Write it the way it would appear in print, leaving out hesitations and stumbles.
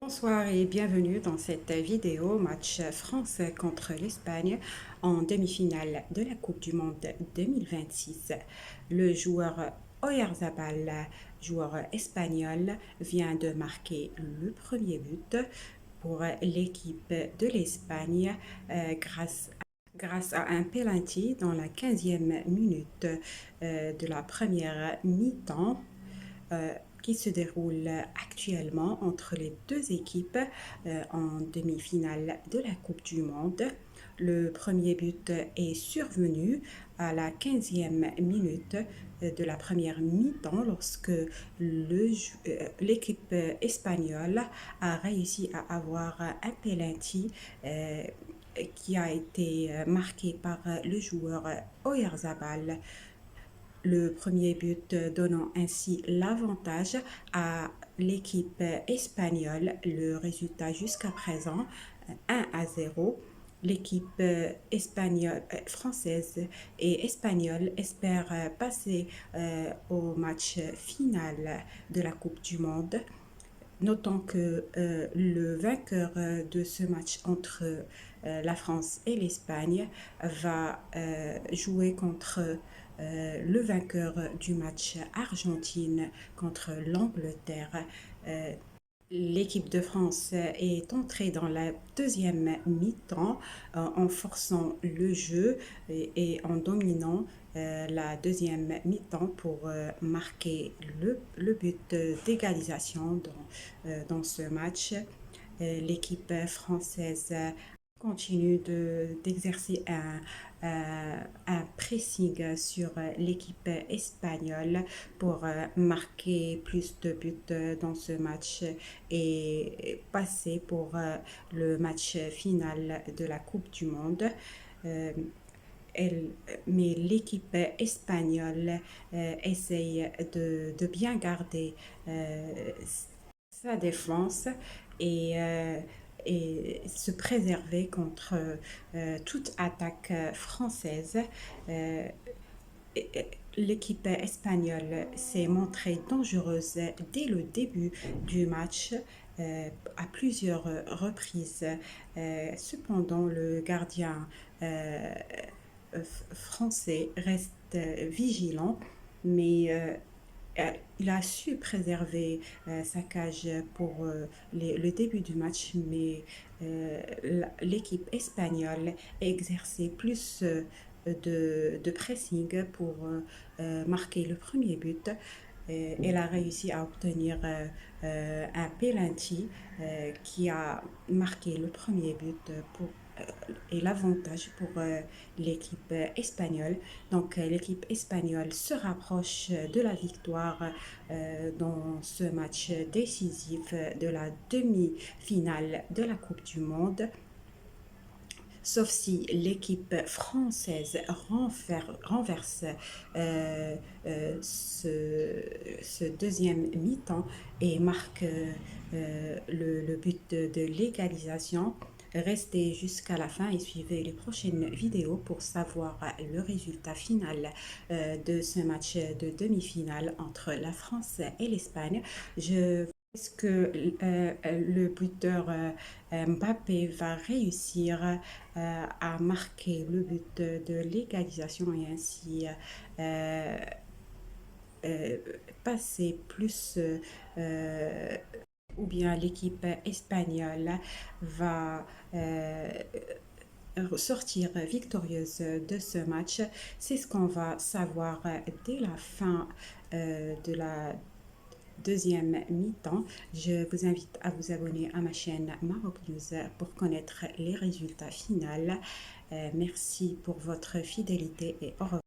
Bonsoir et bienvenue dans cette vidéo match France contre l'Espagne en demi-finale de la Coupe du Monde 2026. Le joueur Oyarzabal, joueur espagnol, vient de marquer le premier but pour l'équipe de l'Espagne grâce à un penalty dans la 15e minute de la première mi-temps qui se déroule actuellement entre les deux équipes en demi-finale de la Coupe du Monde. Le premier but est survenu à la 15e minute de la première mi-temps lorsque l'équipe espagnole a réussi à avoir un penalty qui a été marqué par le joueur Oyarzabal, le premier but donnant ainsi l'avantage à l'équipe espagnole. Le résultat jusqu'à présent, 1-0. L'équipe française et espagnole espère passer au match final de la Coupe du Monde. Notons que le vainqueur de ce match entre la France et l'Espagne va jouer contre le vainqueur du match Argentine contre l'Angleterre. L'équipe de France est entrée dans la deuxième mi-temps en forçant le jeu et en dominant la deuxième mi-temps pour marquer le but d'égalisation dans ce match. L'équipe française continue d'exercer un pressing sur l'équipe espagnole pour marquer plus de buts dans ce match et passer pour le match final de la Coupe du Monde. Euh, mais l'équipe espagnole essaye de bien garder sa défense et, euh, et se préserver contre toute attaque française. Euh, L'équipe espagnole s'est montrée dangereuse dès le début du match à plusieurs reprises. Cependant, le gardien français reste vigilant, mais il a su préserver sa cage pour le début du match, mais l'équipe espagnole a exercé plus de pressing pour marquer le premier but. Elle a réussi à obtenir un penalty qui a marqué le premier but et l'avantage pour l'équipe espagnole. Donc l'équipe espagnole se rapproche de la victoire dans ce match décisif de la demi-finale de la Coupe du Monde. Sauf si l'équipe française renverse ce deuxième mi-temps et marque le but de l'égalisation. Restez jusqu'à la fin et suivez les prochaines vidéos pour savoir le résultat final de ce match de demi-finale entre la France et l'Espagne. Est-ce que le buteur Mbappé va réussir à marquer le but de l'égalisation et ainsi euh, euh, passer plus ou bien l'équipe espagnole va sortir victorieuse de ce match? C'est ce qu'on va savoir dès la fin de la deuxième mi-temps. Je vous invite à vous abonner à ma chaîne Maroc News pour connaître les résultats finaux. Merci pour votre fidélité et au revoir.